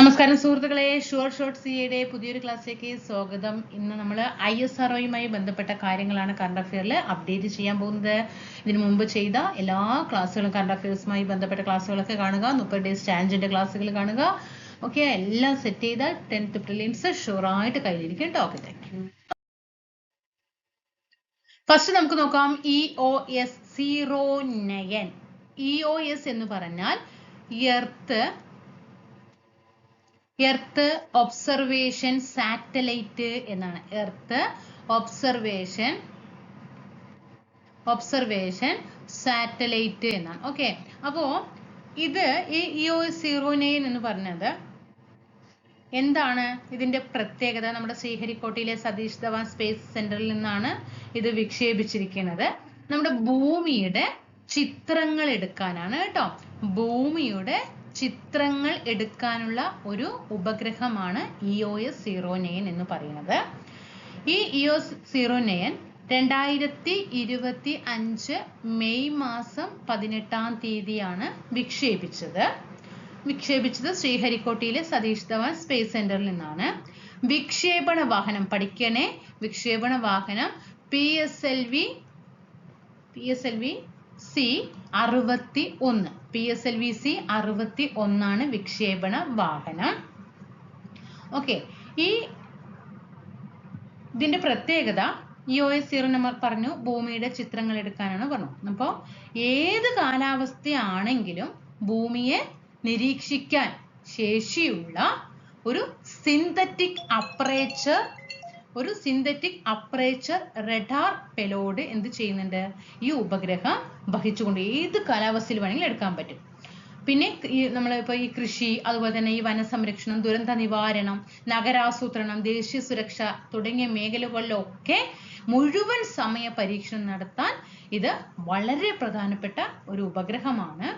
നമസ്കാരം സുഹൃത്തുക്കളെ, sure short സിയുടെ പുതിയൊരു ക്ലാസ്സിലേക്ക് സ്വാഗതം. ഇന്ന് നമ്മൾ ISROയുമായി ബന്ധപ്പെട്ട കാര്യങ്ങളാണ് കറണ്ട് അഫെയറിൽ അപ്ഡേറ്റ് ചെയ്യാൻ പോകുന്നത്. ഇതിനു മുമ്പ് ചെയ്ത എല്ലാ ക്ലാസ്സുകളും കറണ്ട് അഫെയർസുമായി ബന്ധപ്പെട്ട ക്ലാസ്സുകളൊക്കെ കാണുക. 30 ഡേയ്സ് സ്റ്റാൻഡിന്റെ ക്ലാസ്സുകൾ കാണുക. ഓക്കെ, എല്ലാം സെറ്റ് ചെയ്ത 10th പ്രിലിംസ് ഷുവറായിട്ട് കയ്യിലിരിക്കും കേട്ടോ. Okay, thank you. ഫസ്റ്റ് നമുക്ക് നോക്കാം EOS 09. EOS എന്ന് പറഞ്ഞാൽ എർത്ത് ഒബ്സർവേഷൻ സാറ്റലൈറ്റ് എന്നാണ്. എർത്ത് ഒബ്സർവേഷൻ സാറ്റലൈറ്റ് എന്നാണ്. ഓക്കെ, അപ്പോ ഇത് ഈ EOS 09 എന്ന് പറഞ്ഞത് എന്താണ് ഇതിന്റെ പ്രത്യേകത? നമ്മുടെ ശ്രീഹരിക്കോട്ടയിലെ സതീഷ് ധവാൻ സ്പേസ് സെന്ററിൽ നിന്നാണ് ഇത് വിക്ഷേപിച്ചിരിക്കുന്നത്. നമ്മുടെ ഭൂമിയുടെ ചിത്രങ്ങൾ എടുക്കാനാണ് കേട്ടോ. ഭൂമിയുടെ ചിത്രങ്ങൾ എടുക്കാനുള്ള ഒരു ഉപഗ്രഹമാണ് EOS 09 എന്ന് പറയുന്നത്. ഈ EOS 09 2025 മെയ് മാസം 18-ാം തീയതിയാണ് വിക്ഷേപിച്ചത് ശ്രീഹരിക്കോട്ടയിലെ സതീഷ് ധവാൻ സ്പേസ് സെന്ററിൽ നിന്നാണ്. വിക്ഷേപണ വാഹനം പഠിക്കണേ. വിക്ഷേപണ വാഹനം PSLV C-61. PSLV C-61 ആണ് വിക്ഷേപണ വാഹനം. ഓക്കെ, ഇതിന്റെ പ്രത്യേകത EOS 09 പറഞ്ഞു, ഭൂമിയുടെ ചിത്രങ്ങൾ എടുക്കാനാണ് പറഞ്ഞു. അപ്പോൾ ഏത് കാലാവസ്ഥയാണെങ്കിലും ഭൂമിയെ നിരീക്ഷിക്കാൻ ശേഷിയുള്ള ഒരു സിന്തറ്റിക് അപ്പറേച്ചർ റഡാർ പെലോഡ് എന്ത് ചെയ്യുന്നുണ്ട്? ഈ ഉപഗ്രഹം വഹിച്ചുകൊണ്ട് ഏത് കാലാവസ്ഥയിൽ വേണമെങ്കിലും എടുക്കാൻ പറ്റും. പിന്നെ നമ്മളിപ്പോൾ ഈ കൃഷി, അതുപോലെ തന്നെ ഈ വനസംരക്ഷണം, ദുരന്ത നിവാരണം, നഗരാസൂത്രണം, ദേശീയ സുരക്ഷ തുടങ്ങിയ മേഖലകളിലൊക്കെ മുഴുവൻ സമയ പരീക്ഷണം നടത്താൻ ഇത് വളരെ പ്രധാനപ്പെട്ട ഒരു ഉപഗ്രഹമാണ്.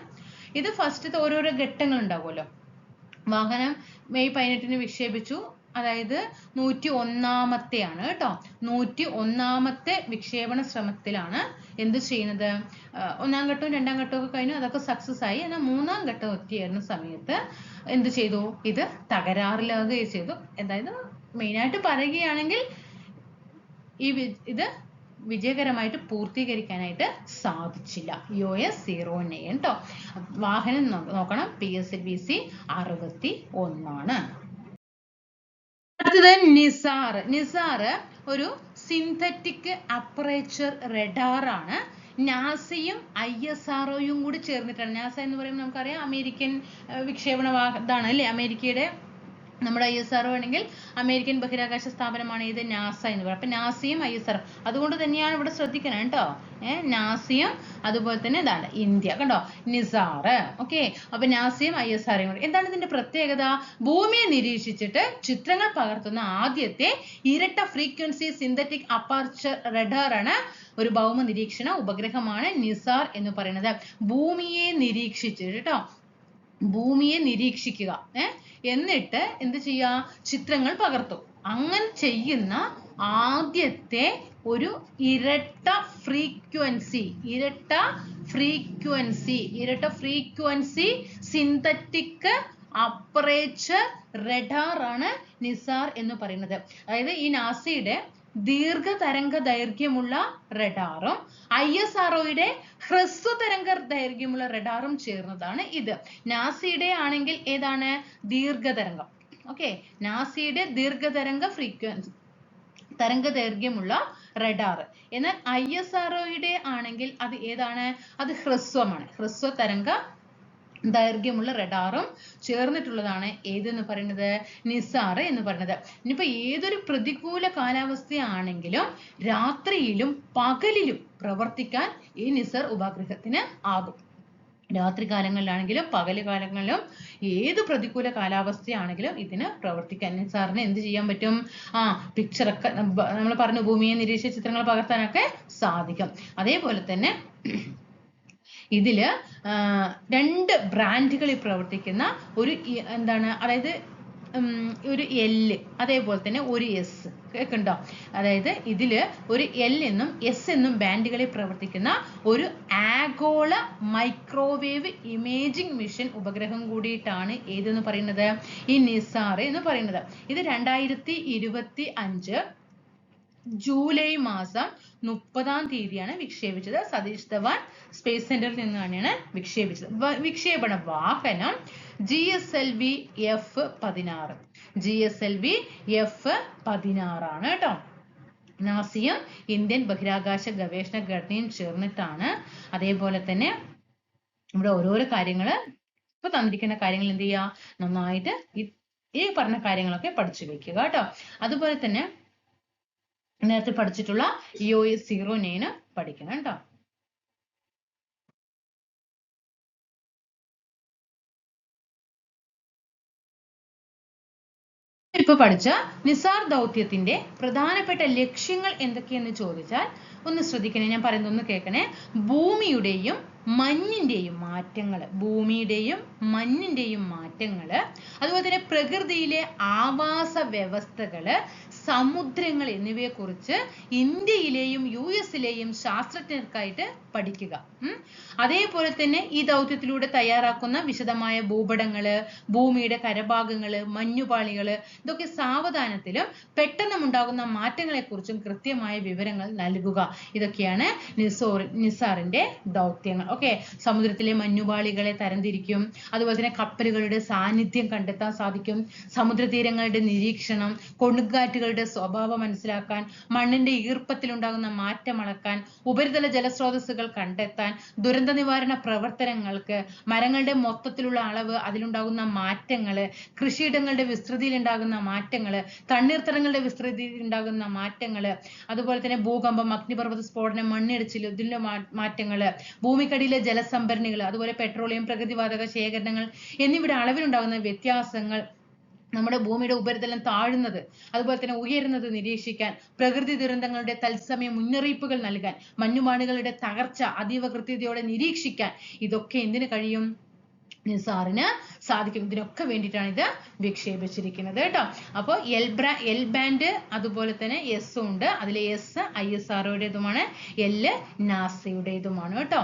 ഇത് ഫസ്റ്റത്തെ ഓരോരോ ഘട്ടങ്ങൾ ഉണ്ടാവുമല്ലോ. വാഹനം മെയ് 18-ന് വിക്ഷേപിച്ചു. അതായത് 101-ാമത്തെയാണ് കേട്ടോ. 101-ാമത്തെ വിക്ഷേപണ ശ്രമത്തിലാണ് എന്ത് ചെയ്യുന്നത്? 1-ാം ഘട്ടവും 2-ാം ഘട്ടവും ഒക്കെ കഴിഞ്ഞു, അതൊക്കെ സക്സസ് ആയി. എന്നാൽ 3-ാം ഘട്ടം എത്തിയിരുന്ന സമയത്ത് എന്ത് ചെയ്തു? ഇത് തകരാറിലാകുകയും ചെയ്തു. അതായത് മെയിനായിട്ട് പറയുകയാണെങ്കിൽ ഇത് വിജയകരമായിട്ട് പൂർത്തീകരിക്കാനായിട്ട് സാധിച്ചില്ല. EOS 09 കേട്ടോ. വാഹനം നോക്കണം, PSLV C-61 ആണ്. അടുത്തത് നിസാർ ഒരു സിന്തറ്റിക് അപ്പറേച്ചർ റഡാർ ആണ്. നാസയും ISROയും കൂടി ചേർന്നിട്ടാണ്. നാസ എന്ന് പറയുമ്പോൾ നമുക്കറിയാം അമേരിക്കൻ വിക്ഷേപണ ഇതാണ് അല്ലേ. അമേരിക്കയുടെ നമ്മുടെ ISRO ആണെങ്കിൽ അമേരിക്കൻ ബഹിരാകാശ സ്ഥാപനമാണ് ഇത് നാസ എന്ന് പറയുന്നത്. അപ്പൊ നാസയും ISRO അതുകൊണ്ട് തന്നെയാണ് ഇവിടെ ശ്രദ്ധിക്കണം കേട്ടോ. നാസയും അതുപോലെ തന്നെ ഇതാണ് ഇന്ത്യ കണ്ടോ, നിസാർ. ഓക്കെ, അപ്പൊ നാസയും ISROയും കൂടി. എന്താണ് ഇതിന്റെ പ്രത്യേകത? ഭൂമിയെ നിരീക്ഷിച്ചിട്ട് ചിത്രങ്ങൾ പകർത്തുന്ന ആദ്യത്തെ ഇരട്ട ഫ്രീക്വൻസി സിന്തറ്റിക് അപ്പർച്ചർ റഡാർ ആണ്. ഒരു ഭൗമ നിരീക്ഷണ ഉപഗ്രഹമാണ് നിസാർ എന്ന് പറയുന്നത്. ഭൂമിയെ നിരീക്ഷിച്ചിട്ട് കേട്ടോ, ഭൂമിയെ നിരീക്ഷിക്കുക, എന്നിട്ട് എന്ത് ചെയ്യുക? ചിത്രങ്ങൾ പകർത്തും. അങ്ങനെ ചെയ്യുന്ന ആദ്യത്തെ ഒരു ഇരട്ട ഫ്രീക്വൻസി സിന്തറ്റിക് അപ്പറേച്ചർ റഡാർ ആണ് നിസാർ എന്ന് പറയുന്നത്. അതായത് ഈ നാസയുടെ ദീർഘതരംഗ ദൈർഘ്യമുള്ള റഡാറും ISROയുടെ ഹ്രസ്വതരംഗ ദൈർഘ്യമുള്ള റഡാറും ചേർന്നതാണ് ഇത്. നാസയുടെ ആണെങ്കിൽ ഏതാണ്? ദീർഘതരംഗം. ഓക്കെ, നാസയുടെ ദീർഘതരംഗ തരംഗ ദൈർഘ്യമുള്ള റഡാർ. എന്നാൽ ISROയുടെ ആണെങ്കിൽ അത് ഏതാണ്? അത് ഹ്രസ്വമാണ്. ഹ്രസ്വതരംഗ ദൈർഘ്യമുള്ള റഡാറും ചേർന്നിട്ടുള്ളതാണ് ഏതെന്ന് പറയുന്നത്? നിസാർ എന്ന് പറയുന്നത്. ഇനിയിപ്പോ ഏതൊരു പ്രതികൂല കാലാവസ്ഥയാണെങ്കിലും രാത്രിയിലും പകലിലും പ്രവർത്തിക്കാൻ ഈ നിസാർ ഉപഗ്രഹത്തിന് ആകും. രാത്രി കാലങ്ങളിലാണെങ്കിലും പകല് കാലങ്ങളിലും ഏത് പ്രതികൂല കാലാവസ്ഥയാണെങ്കിലും ഇതിന് പ്രവർത്തിക്കാൻ നിസാറിന് എന്ത് ചെയ്യാൻ പറ്റും? പിക്ചറൊക്കെ നമ്മൾ പറഞ്ഞു, ഭൂമിയെ നിരീക്ഷിച്ച ചിത്രങ്ങൾ പകർത്താനൊക്കെ സാധിക്കും. അതേപോലെ തന്നെ ഇതില് 2 ബ്രാൻഡുകളിൽ പ്രവർത്തിക്കുന്ന ഒരു എന്താണ്, അതായത് ഒരു എല്, അതേപോലെ തന്നെ ഒരു എസ് കേൾക്കുന്നുണ്ടോ? അതായത് ഇതില് ഒരു എൽ എന്നും എസ് എന്നും ബാൻഡുകളിൽ പ്രവർത്തിക്കുന്ന ഒരു ആഗോള മൈക്രോവേവ് ഇമേജിംഗ് മിഷൻ ഉപഗ്രഹം കൂടിയിട്ടാണ് ഏതെന്ന് പറയുന്നത്, ഈ നിസാർ എന്ന് പറയുന്നത്. ഇത് 2025 ജൂലൈ മാസം 30-ാം തീയതിയാണ് വിക്ഷേപിച്ചത്. സതീഷ് ധവാൻ സ്പേസ് സെന്ററിൽ നിന്ന് തന്നെയാണ് വിക്ഷേപിച്ചത്. വിക്ഷേപണ വാഹനം GSLV F-16. GSLV F-16 ആണ് കേട്ടോ. നാസയും ഇന്ത്യൻ ബഹിരാകാശ ഗവേഷണ ഘടനയും ചേർന്നിട്ടാണ്. അതേപോലെ തന്നെ ഇവിടെ ഓരോരോ കാര്യങ്ങള് ഇപ്പൊ തന്നിരിക്കുന്ന കാര്യങ്ങൾ എന്ത് ചെയ്യുക, നന്നായിട്ട് ഈ പറഞ്ഞ കാര്യങ്ങളൊക്കെ പഠിച്ചു വെക്കുക കേട്ടോ. അതുപോലെ തന്നെ നേരത്തെ പഠിച്ചിട്ടുള്ള EOS 09 പഠിക്കണം കേട്ടോ. ഇപ്പൊ പഠിച്ച നിസാർ ദൗത്യത്തിന്റെ പ്രധാനപ്പെട്ട ലക്ഷ്യങ്ങൾ എന്തൊക്കെയെന്ന് ചോദിച്ചാൽ ഒന്ന് ശ്രദ്ധിക്കണേ, ഞാൻ പറയുന്നത് ഒന്ന് കേൾക്കണേ. ഭൂമിയുടെയും മഞ്ഞിന്റെയും മാറ്റങ്ങള്, ഭൂമിയുടെയും മഞ്ഞിന്റെയും മാറ്റങ്ങള്, അതുപോലെ തന്നെ പ്രകൃതിയിലെ ആവാസ വ്യവസ്ഥകള്, സമുദ്രങ്ങൾ എന്നിവയെ കുറിച്ച് ഇന്ത്യയിലെയും US-ലെയും ശാസ്ത്രജ്ഞർക്കായിട്ട് പഠിക്കുക. അതേപോലെ തന്നെ ഈ ദൗത്യത്തിലൂടെ തയ്യാറാക്കുന്ന വിശദമായ ഭൂപടങ്ങള്, ഭൂമിയുടെ കരഭാഗങ്ങള്, മഞ്ഞുപാളികള്, ഇതൊക്കെ സാവധാനത്തിലും പെട്ടെന്നുണ്ടാകുന്ന മാറ്റങ്ങളെ കുറിച്ചും കൃത്യമായ വിവരങ്ങൾ നൽകുക. ഇതൊക്കെയാണ് നിസാറിന്റെ ദൗത്യങ്ങൾ. ഓക്കെ, സമുദ്രത്തിലെ മഞ്ഞുപാളികളെ തരംതിരിക്കും, അതുപോലെ തന്നെ കപ്പലുകളുടെ സാന്നിധ്യം കണ്ടെത്താൻ സാധിക്കും, സമുദ്രതീരങ്ങളുടെ നിരീക്ഷണം, കൊടുങ്കാറ്റുകളുടെ സ്വഭാവം മനസ്സിലാക്കാൻ, മണ്ണിന്റെ ഈർപ്പത്തിലുണ്ടാകുന്ന മാറ്റം അളക്കാൻ, ഉപരിതല ജലസ്രോതസ്സുകൾ കണ്ടെത്താൻ, ദുരന്ത നിവാരണ പ്രവർത്തനങ്ങൾക്ക്, മരങ്ങളുടെ മൊത്തത്തിലുള്ള അളവ്, അതിലുണ്ടാകുന്ന മാറ്റങ്ങള്, കൃഷിയിടങ്ങളുടെ വിസ്തൃതിയിൽ ഉണ്ടാകുന്ന മാറ്റങ്ങള്, തണ്ണീർത്തടങ്ങളുടെ വിസ്തൃതിയിൽ ഉണ്ടാകുന്ന മാറ്റങ്ങള്, അതുപോലെ തന്നെ ഭൂകമ്പം, അഗ്നിപർവ്വത സ്ഫോടനം, മണ്ണിടിച്ചിൽ, ഇതിന്റെ മാറ്റങ്ങള്, ഭൂമിക്കടിയിലെ ജലസംഭരണികൾ, അതുപോലെ പെട്രോളിയം, പ്രകൃതിവാതക ശേഖരണങ്ങൾ എന്നിവയുടെ അളവിലുണ്ടാകുന്ന വ്യത്യാസങ്ങൾ, നമ്മുടെ ഭൂമിയുടെ ഉപരിതലം താഴുന്നത് അതുപോലെ തന്നെ ഉയരുന്നത് നിരീക്ഷിക്കാൻ, പ്രകൃതി ദുരന്തങ്ങളുടെ തത്സമയ മുന്നറിയിപ്പുകൾ നൽകാൻ, മഞ്ഞുപാളികളുടെ തകർച്ച അതീവ കൃത്യതയോടെ നിരീക്ഷിക്കാൻ, ഇതൊക്കെ എന്തിനു കഴിയും, നിസാറിന് സാധിക്കും. ഇതിനൊക്കെ വേണ്ടിയിട്ടാണ് ഇത് വിക്ഷേപിച്ചിരിക്കുന്നത് കേട്ടോ. അപ്പോൾ എൽ ബാൻഡ് അതുപോലെ തന്നെ എസ് ഉണ്ട്. അതിൽ എസ് ISROയുടേതുമാണ്, എൽ നാസയുടേതുമാണ് കേട്ടോ.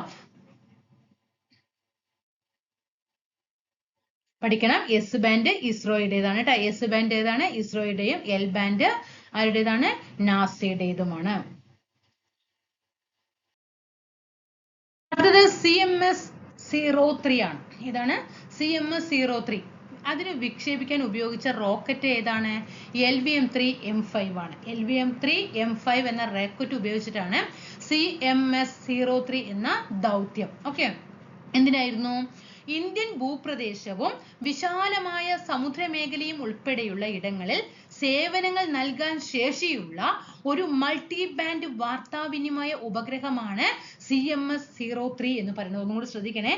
പഠിക്കണം. എസ് ബാൻഡ് ഇസ്രോയുടേതാണ് കേട്ടോ. എസ് ബാൻഡ് ഏതാണ്, ഇസ്രോയുടെയും. എൽ ബാൻഡ് ആരുടേതാണ്, നാസയുടേതുമാണ്. അടുത്തത് CMS-03 ആണ്. ഇതാണ് CMS-03. അതിന് വിക്ഷേപിക്കാൻ ഉപയോഗിച്ച റോക്കറ്റ് ഏതാണ്, LVM-3 M5 ആണ്. LVM-3 M5 എന്ന റോക്കറ്റ് ഉപയോഗിച്ചിട്ടാണ് CMS-03 എന്ന ദൗത്യം. ഓക്കെ, എന്തിനായിരുന്നു, ഇന്ത്യൻ ഭൂപ്രദേശവും വിശാലമായ സമുദ്രമേഖലയും ഉൾപ്പെടെയുള്ള ഇടങ്ങളിൽ സേവനങ്ങൾ നൽകാൻ ശേഷിയുള്ള ഒരു മൾട്ടി ബാൻഡ് വാർത്താവിനിമയ ഉപഗ്രഹമാണ് CMS-03 എന്ന് പറയുന്നത്. ഒന്നും കൂടി ശ്രദ്ധിക്കണേ.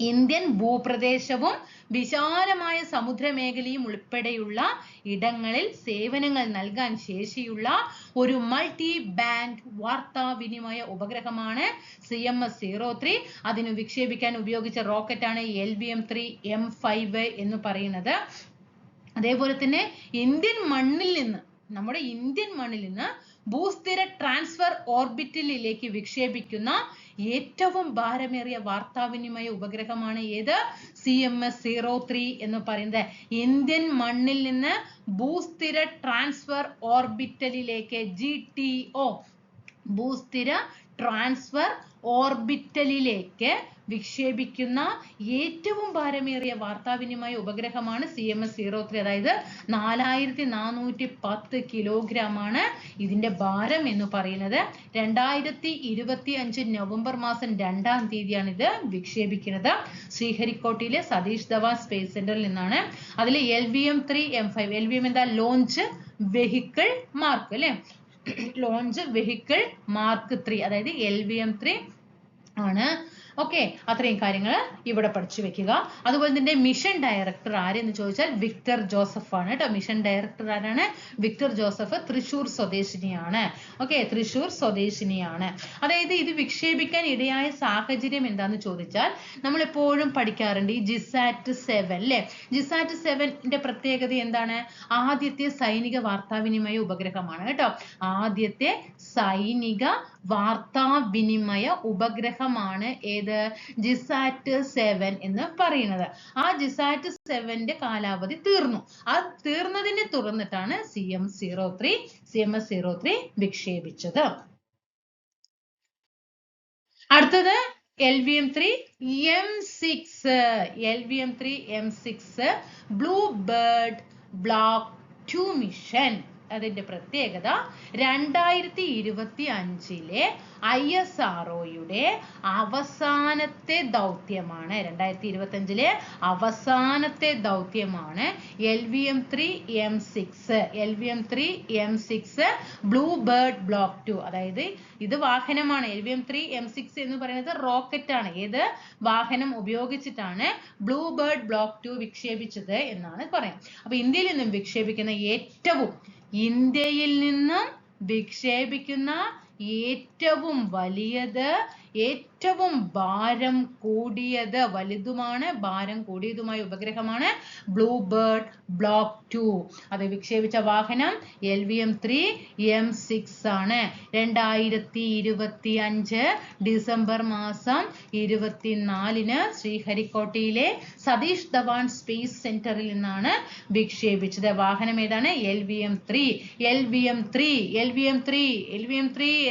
ഇന്ത്യൻ ഭൂപ്രദേശവും വിശാലമായ സമുദ്രമേഖലയും ഉൾപ്പെടെയുള്ള ഇടങ്ങളിൽ സേവനങ്ങൾ നൽകാൻ ശേഷിയുള്ള ഒരു മൾട്ടി ബാൻഡ് വാർത്താവിനിമയ ഉപഗ്രഹമാണ് CMS-03. അതിന് വിക്ഷേപിക്കാൻ ഉപയോഗിച്ച റോക്കറ്റാണ് LVM-3 M5 എന്ന് പറയുന്നത്. അതേപോലെ തന്നെ നമ്മുടെ ഇന്ത്യൻ മണ്ണിൽ നിന്ന് ഭൂസ്ഥിര ട്രാൻസ്ഫർ ഓർബിറ്റലിലേക്ക് വിക്ഷേപിക്കുന്ന ഏറ്റവും ഭാരമേറിയ വാർത്താവിനിമയ ഉപഗ്രഹമാണ് ഏത്, CMS-03 എന്ന് പറയുന്നത്. ഇന്ത്യൻ മണ്ണിൽ നിന്ന് ഭൂസ്ഥിര ട്രാൻസ്ഫർ ഓർബിറ്റലിലേക്ക് GTO, ഭൂസ്ഥിര ട്രാൻസ്ഫർ ഓർബിറ്റലിലേക്ക് വിക്ഷേപിക്കുന്ന ഏറ്റവും ഭാരമേറിയ വാർത്താവിനിമയ ഉപഗ്രഹമാണ് CMS-03. അതായത് 4410 കിലോഗ്രാമാണ് ഇതിന്റെ ഭാരം എന്ന് പറയുന്നത്. 2025 നവംബർ മാസം 2-ാം തീയതിയാണ് ഇത് വിക്ഷേപിക്കുന്നത്. ശ്രീഹരിക്കോട്ടയിലെ സതീഷ് ധവാൻ സ്പേസ് സെന്ററിൽ നിന്നാണ്. അതിൽ LVM-3 M5, LVM എന്താ, ലോഞ്ച് വെഹിക്കിൾ മാർക്ക് അല്ലെ, ലോഞ്ച് വെഹിക്കിൾ മാർക്ക് 3, അതായത് LVM-3 ആണ്. ഓക്കെ, അത്രയും കാര്യങ്ങൾ ഇവിടെ പഠിച്ചു വെക്കുക. അതുപോലെ തന്നെ മിഷൻ ഡയറക്ടർ ആരെന്ന് ചോദിച്ചാൽ വിക്ടർ ജോസഫ് ആണ് കേട്ടോ. മിഷൻ ഡയറക്ടർ ആരാണ്? Victor Joseph. തൃശൂർ സ്വദേശിനിയാണ്. ഓക്കെ, തൃശൂർ സ്വദേശിനിയാണ്. അതായത് ഇത് വിക്ഷേപിക്കാൻ ഇടയായ സാഹചര്യം എന്താന്ന് ചോദിച്ചാൽ നമ്മൾ എപ്പോഴും പഠിക്കാറുണ്ട് ഈ ജിസാറ്റ് 7 അല്ലേ. ജിസാറ്റ് 7ന്റെ പ്രത്യേകത എന്താണ്? ആദ്യത്തെ സൈനിക വാർത്താവിനിമയ ഉപഗ്രഹമാണ് കേട്ടോ. ആദ്യത്തെ സൈനിക വാർത്താവിനിമയ ഉപഗ്രഹമാണ് ഏത്? ജിസാറ്റ് 7 എന്ന് പറയുന്നത്. ആ ജിസാറ്റ് 7ന്റെ കാലാവധി തീർന്നു. ആ തീർന്നതിനെ തുടർന്നിട്ടാണ് CMS-03 വിക്ഷേപിച്ചത്. അടുത്തത് LVM-3 M6 blue bird block 2 mission. അതിന്റെ പ്രത്യേകത 2025 ISROയുടെ അവസാനത്തെ ദൗത്യമാണ്. 2025 അവസാനത്തെ ദൗത്യമാണ് LVM-3 M6 blue bird block 2. അതായത് ഇത് വാഹനമാണ്. LVM-3 M6 എന്ന് പറയുന്നത് റോക്കറ്റ് ആണ്. ഏത് വാഹനം ഉപയോഗിച്ചിട്ടാണ് ബ്ലൂ ബേർഡ് ബ്ലോക്ക് 2 വിക്ഷേപിച്ചത് എന്നാണ് പറയുന്നത്. അപ്പൊ ഇന്ത്യയിൽ നിന്നും വിക്ഷേപിക്കുന്ന ഏറ്റവും വലിയത്, ഏറ്റവും ഭാരം കൂടിയത്, വലുതുമാണ് ഭാരം കൂടിയതുമായ ഉപഗ്രഹമാണ് ബ്ലൂ ബേർഡ് ബ്ലോക്ക് 2. അത് വിക്ഷേപിച്ച വാഹനം LVM-3 M6 ആണ്. 2025 ഡിസംബർ മാസം 24 ശ്രീഹരിക്കോട്ടയിലെ സതീഷ് ധവാൻ സ്പേസ് സെന്ററിൽ നിന്നാണ് വിക്ഷേപിച്ചത്. വാഹനം ഏതാണ്? LVM-3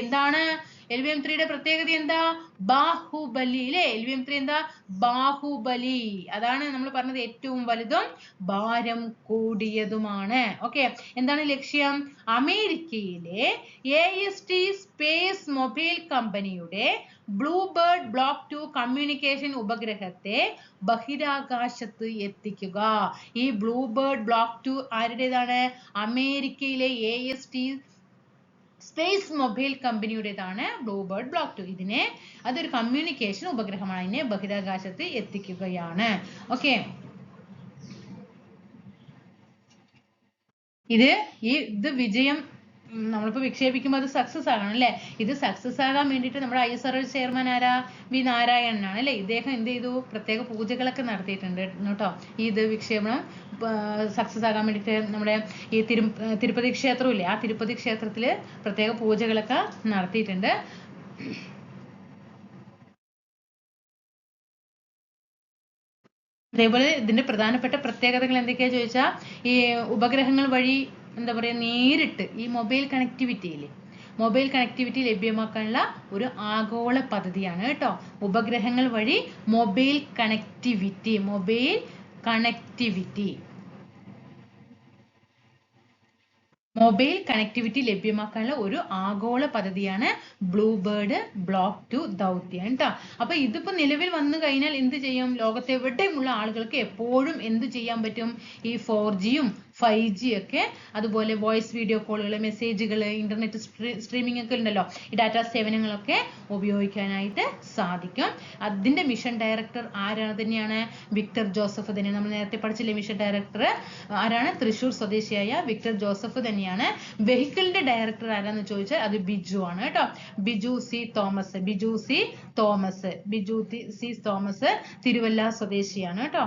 എന്താണ്? LVM-3യുടെ പ്രത്യേകത എന്താ? ബാഹുബലി അല്ലേ. LVM-3 എന്താ? ബാഹുബലി. അതാണ് നമ്മൾ പറഞ്ഞത് ഏറ്റവും വലുതും ഭാരം കൂടിയതുമാണ്. ഓക്കെ, എന്താണ് ലക്ഷ്യം? അമേരിക്കയിലെ AST സ്പേസ് മൊബൈൽ കമ്പനിയുടെ ബ്ലൂ ബേർഡ് ബ്ലോക്ക് 2 കമ്മ്യൂണിക്കേഷൻ ഉപഗ്രഹത്തെ ബഹിരാകാശത്ത് എത്തിക്കുക. ഈ ബ്ലൂ ബേർഡ് ബ്ലോക്ക് 2 ആരുടേതാണ്? അമേരിക്കയിലെ AST സ്പേസ് മൊബൈൽ കമ്പനിയുടേതാണ് ബ്ലൂ ബേർഡ് ബ്ലോക്ക് 2. അതൊരു കമ്മ്യൂണിക്കേഷൻ ഉപഗ്രഹമാണ്. അതിനെ ബഹിരാകാശത്ത് എത്തിക്കുകയാണ്. ഓക്കെ, ഇത് വിജയം നമ്മളിപ്പോ വിക്ഷേപിക്കുമ്പോൾ അത് സക്സസ് ആകണം അല്ലെ. ഇത് സക്സസ് ആകാൻ വേണ്ടിയിട്ട് നമ്മുടെ ISRO ചെയർമാൻ ആരാ? വി നാരായണനാണ് അല്ലെ. ഇദ്ദേഹം എന്ത് ചെയ്തു? പ്രത്യേക പൂജകളൊക്കെ നടത്തിയിട്ടുണ്ട് കേട്ടോ. ഇത് വിക്ഷേപണം സക്സസ് ആകാൻ വേണ്ടിയിട്ട് നമ്മുടെ ഈ തിരുപ്പതി ക്ഷേത്രം ഇല്ലേ, ആ തിരുപ്പതി ക്ഷേത്രത്തില് പ്രത്യേക പൂജകളൊക്കെ നടത്തിയിട്ടുണ്ട്. അതേപോലെ ഇതിന്റെ പ്രധാനപ്പെട്ട പ്രത്യേകതകൾ എന്തൊക്കെയാ ചോദിച്ചാൽ ഈ ഉപഗ്രഹങ്ങൾ വഴി എന്താ പറയാ നേരിട്ട് ഈ മൊബൈൽ കണക്ടിവിറ്റി ലഭ്യമാക്കാനുള്ള ഒരു ആഗോള പദ്ധതിയാണ് കേട്ടോ. ഉപഗ്രഹങ്ങൾ വഴി മൊബൈൽ കണക്ടിവിറ്റി ലഭ്യമാക്കാനുള്ള ഒരു ആഗോള പദ്ധതിയാണ് ബ്ലൂ ബേർഡ് ബ്ലോക്ക് 2 ദൗത്യം കേട്ടോ. അപ്പൊ ഇതിപ്പോ നിലവിൽ വന്നു കഴിഞ്ഞാൽ എന്ത് ചെയ്യും? ലോകത്തെ എവിടെയുമുള്ള ആളുകൾക്ക് എപ്പോഴും എന്ത് ചെയ്യാൻ പറ്റും? ഈ 4Gയും 5G ഒക്കെ, അതുപോലെ വോയിസ് വീഡിയോ കോളുകൾ, മെസ്സേജുകൾ, ഇന്റർനെറ്റ് സ്ട്രീമിംഗ് ഒക്കെ ഉണ്ടല്ലോ, ഈ ഡാറ്റാ സേവനങ്ങളൊക്കെ ഉപയോഗിക്കാനായിട്ട് സാധിക്കും. അതിന്റെ മിഷൻ ഡയറക്ടർ ആരാണ്? തന്നെയാണ് വിക്ടർ ജോസഫ് തന്നെയാണ്. നമ്മൾ നേരത്തെ പഠിച്ചില്ലേ മിഷൻ ഡയറക്ടർ ആരാണ്? തൃശൂർ സ്വദേശിയായ വിക്ടർ ജോസഫ് തന്നെയാണ്. വെഹിക്കിളിന്റെ ഡയറക്ടർ ആരാന്ന് ചോദിച്ചാൽ അത് ബിജു ആണ് കേട്ടോ. ബിജു സി തോമസ് തിരുവല്ല സ്വദേശിയാണ് കേട്ടോ.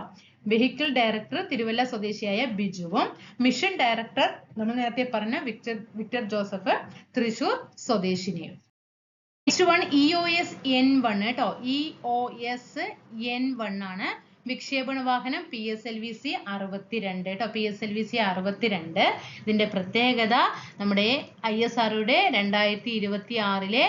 വെഹിക്കിൾ ഡയറക്ടർ തിരുവല്ല സ്വദേശിയായ ബിജുവും, മിഷൻ ഡയറക്ടർ നമ്മൾ നേരത്തെ പറഞ്ഞ വിക്ടർ ജോസഫ് തൃശൂർ സ്വദേശിനിയും. നെക്സ്റ്റ് വൺ EOS N1 കേട്ടോ. EOS N1 ആണ്. വിക്ഷേപണ വാഹനം PSLV-C 62 കേട്ടോ. PSLV-C 62. ഇതിന്റെ പ്രത്യേകത നമ്മുടെ ISROയുടെ 2026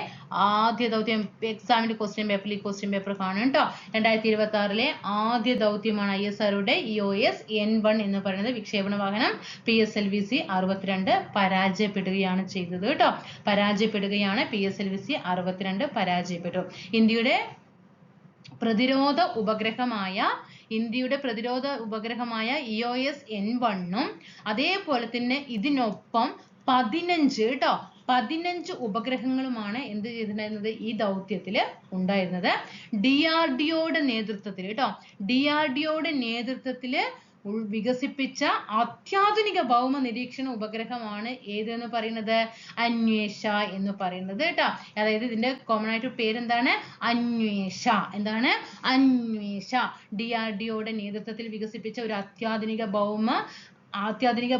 ആദ്യ ദൗത്യം. എക്സാമിന്റെ ക്വസ്റ്റ്യൻ പേപ്പറിൽ ഈ ക്വസ്റ്റ്യൻ പേപ്പർ കാണും കേട്ടോ. 2026 ആദ്യ ദൗത്യമാണ് ISROയുടെ EOS N1 എന്ന് പറയുന്നത്. വിക്ഷേപണ വാഹനം PSLV-C 62 പരാജയപ്പെടുകയാണ് ചെയ്തത് കേട്ടോ. PSLV-C 62 പരാജയപ്പെട്ടു. ഇന്ത്യയുടെ പ്രതിരോധ ഉപഗ്രഹമായ EOS N1 അതേപോലെ തന്നെ ഇതിനൊപ്പം 15 15 ഉപഗ്രഹങ്ങളുമാണ് എന്ത് ചെയ്തിട്ടുണ്ടായിരുന്നത് ഈ ദൗത്യത്തിൽ ഉണ്ടായിരുന്നത്. DRDOയുടെ നേതൃത്വത്തിൽ കേട്ടോ, DRDOയുടെ നേതൃത്വത്തിൽ വികസിപ്പിച്ച അത്യാധുനിക ഭൗമ നിരീക്ഷണ ഉപഗ്രഹമാണ് ഏതെന്ന് പറയുന്നത്, അന്വേഷ എന്ന് പറയുന്നത് കേട്ടോ. അതായത് ഇതിന്റെ കോമൺ ആയിട്ട് പേരെന്താണ്, അന്വേഷ. എന്താണ്, അന്വേഷ. DRDOയുടെ നേതൃത്വത്തിൽ വികസിപ്പിച്ച ഒരു അത്യാധുനിക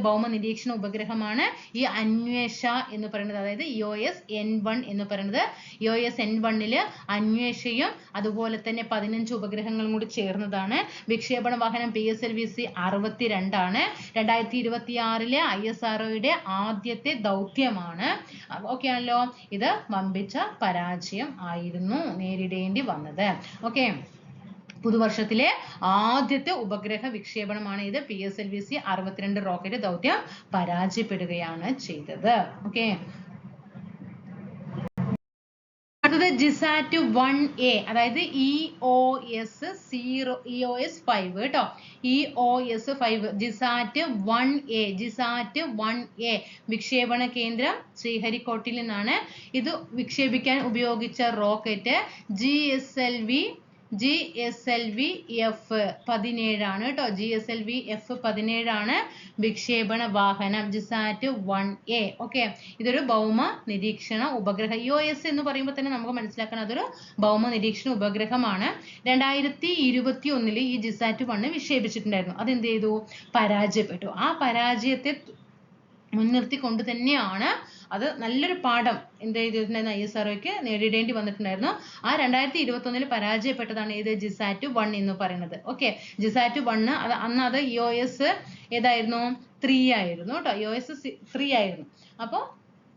ഭൗമ നിരീക്ഷണ ഉപഗ്രഹമാണ് ഈ അന്വേഷ എന്ന് പറയുന്നത്. അതായത് EOS-N1 എന്ന് പറയുന്നത്. EOS-N1 അന്വേഷയും അതുപോലെ തന്നെ 15 ഉപഗ്രഹങ്ങളും കൂടി ചേർന്നതാണ്. വിക്ഷേപണ വാഹനം PSLV-C 62 ആണ്. 2026 ISROയുടെ ആദ്യത്തെ ദൗത്യമാണ്. ഓക്കെ ആണല്ലോ. ഇത് വമ്പിച്ച പരാജയം ആയിരുന്നു നേരിടേണ്ടി വന്നത്. ഓക്കെ, പുതുവർഷത്തിലെ ആദ്യത്തെ ഉപഗ്രഹ വിക്ഷേപണമാണ് ഇത്. PSLV-C 62 റോക്കറ്റ് ദൗത്യം പരാജയപ്പെടുകയാണ് ചെയ്തത്. ഓക്കെ, അടുത്തത് GISAT-1A, അതായത് EOS-5 കേട്ടോ. EOS-5 GISAT-1A വിക്ഷേപണ കേന്ദ്രം ശ്രീഹരിക്കോട്ടിൽ നിന്നാണ്. ഇത് വിക്ഷേപിക്കാൻ ഉപയോഗിച്ച റോക്കറ്റ് GSLV-F17 ആണ് കേട്ടോ. GSLV-F17 ആണ് വിക്ഷേപണ വാഹനം GISAT-1A. ഓക്കെ, ഇതൊരു ഭൗമ നിരീക്ഷണ ഉപഗ്രഹം. EOS എന്ന് പറയുമ്പോൾ തന്നെ നമുക്ക് മനസ്സിലാക്കണം അതൊരു ഭൗമ നിരീക്ഷണ ഉപഗ്രഹമാണ്. 2021 ഈ GISAT-1 വിക്ഷേപിച്ചിട്ടുണ്ടായിരുന്നു. അതെന്ത് ചെയ്തു, പരാജയപ്പെട്ടു. ആ പരാജയത്തെ മുൻനിർത്തിക്കൊണ്ട് തന്നെയാണ് അത് നല്ലൊരു പാഠം എന്ത് ചെയ്തിട്ടുണ്ടായിരുന്നു, ISROയ്ക്ക് നേരിടേണ്ടി വന്നിട്ടുണ്ടായിരുന്നു. ആ 2021 പരാജയപ്പെട്ടതാണ് ഏത്, GISAT-1 എന്ന് പറയുന്നത്. ഓക്കെ, GISAT-1 അന്ന് അത് EOS ഏതായിരുന്നു, 3 ആയിരുന്നു കേട്ടോ. EOS 3 ആയിരുന്നു. അപ്പോൾ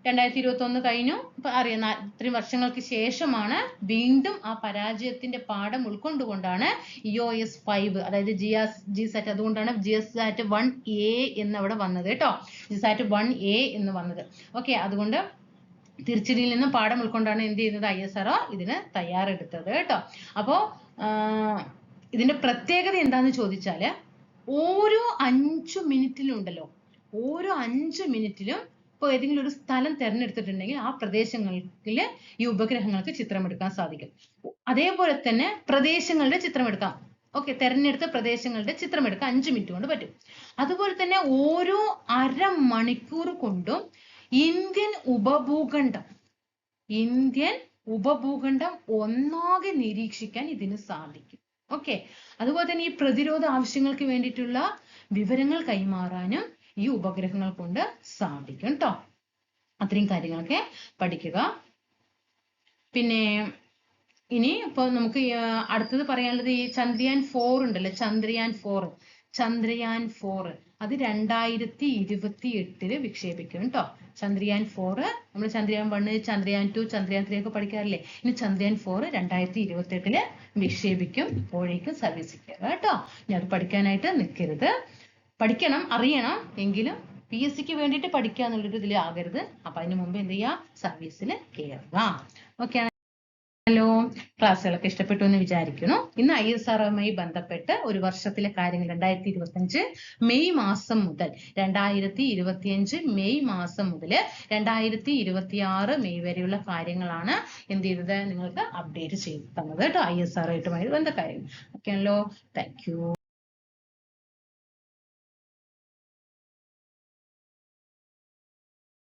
2021 കഴിഞ്ഞു. ഇപ്പൊ അറിയാം, ഇത്രയും വർഷങ്ങൾക്ക് ശേഷമാണ് വീണ്ടും ആ പരാജയത്തിന്റെ പാഠം ഉൾക്കൊണ്ടുകൊണ്ടാണ് EOS-5 അതായത് GSAT, അതുകൊണ്ടാണ് GISAT-1A എന്ന് അവിടെ വന്നത് കേട്ടോ. GISAT-1A എന്ന് വന്നത്. ഓക്കെ, അതുകൊണ്ട് തിരിച്ചടിയിൽ നിന്നും പാഠം ഉൾക്കൊണ്ടാണ് എന്ത് ചെയ്യുന്നത്, ISRO ഇതിന് തയ്യാറെടുത്തത് കേട്ടോ. അപ്പോ ഇതിന്റെ പ്രത്യേകത എന്താന്ന് ചോദിച്ചാല്, ഓരോ 5 മിനിറ്റിലും ഉണ്ടല്ലോ, ഓരോ 5 മിനിറ്റിലും ഇപ്പോൾ ഏതെങ്കിലും ഒരു സ്ഥലം തിരഞ്ഞെടുത്തിട്ടുണ്ടെങ്കിൽ ആ പ്രദേശങ്ങളിൽ ഈ ഉപഗ്രഹങ്ങൾക്ക് ചിത്രമെടുക്കാൻ സാധിക്കും. അതേപോലെ തന്നെ പ്രദേശങ്ങളുടെ ചിത്രമെടുക്കാം. ഓക്കെ, തെരഞ്ഞെടുത്ത പ്രദേശങ്ങളുടെ ചിത്രമെടുക്കാൻ 5 മിനിറ്റ് കൊണ്ട് പറ്റും. അതുപോലെ തന്നെ ഓരോ അരമണിക്കൂർ കൊണ്ടും ഇന്ത്യൻ ഉപഭൂഖണ്ഡം ഒന്നാകെ നിരീക്ഷിക്കാൻ ഇതിന് സാധിക്കും. ഓക്കെ, അതുപോലെ തന്നെ ഈ പ്രതിരോധ ആവശ്യങ്ങൾക്ക് വേണ്ടിയിട്ടുള്ള വിവരങ്ങൾ കൈമാറാനും ഈ ഉപഗ്രഹങ്ങൾ കൊണ്ട് സാധിക്കും കേട്ടോ. അത്രയും കാര്യങ്ങളൊക്കെ പഠിക്കുക. പിന്നെ ഇനി ഇപ്പൊ നമുക്ക് അടുത്തത് പറയാനുള്ളത് ഈ ചന്ദ്രയാൻ 4 ഉണ്ടല്ലോ, ചന്ദ്രയാൻ 4 അത് 2028 വിക്ഷേപിക്കും കേട്ടോ. ചന്ദ്രയാൻ 4 നമ്മൾ ചന്ദ്രയാൻ 1, ചന്ദ്രയാൻ 2, ചന്ദ്രയാൻ 3 ഒക്കെ പഠിക്കാറില്ലേ. ഇനി ചന്ദ്രയാൻ 4 2028 വിക്ഷേപിക്കും. അപ്പോഴേക്കും സർവീസിക്കുക കേട്ടോ. ഞാൻ അത് പഠിക്കാനായിട്ട് നിൽക്കരുത്. പഠിക്കണം, അറിയണം, എങ്കിലും PSCക്ക് വേണ്ടിയിട്ട് പഠിക്കുക എന്നുള്ളൊരു ഇതിൽ ആകരുത്. അപ്പൊ അതിന് മുമ്പ് എന്ത് ചെയ്യുക, സർവീസിൽ കയറുക. ഓക്കെ ആണല്ലോ. ക്ലാസ്സുകളൊക്കെ ഇഷ്ടപ്പെട്ടു എന്ന് വിചാരിക്കുന്നു. ഇന്ന് ISROയുമായി ബന്ധപ്പെട്ട് ഒരു വർഷത്തിലെ കാര്യങ്ങൾ 2025 മെയ് മാസം മുതൽ 2026 മെയ് വരെയുള്ള കാര്യങ്ങളാണ് എന്ത് ചെയ്തത്, നിങ്ങൾക്ക് അപ്ഡേറ്റ് ചെയ്ത് തന്നത് കേട്ടോ. ISROയുമായി ബന്ധ കാര്യങ്ങൾ. ഓക്കെ ആണല്ലോ. Thank you.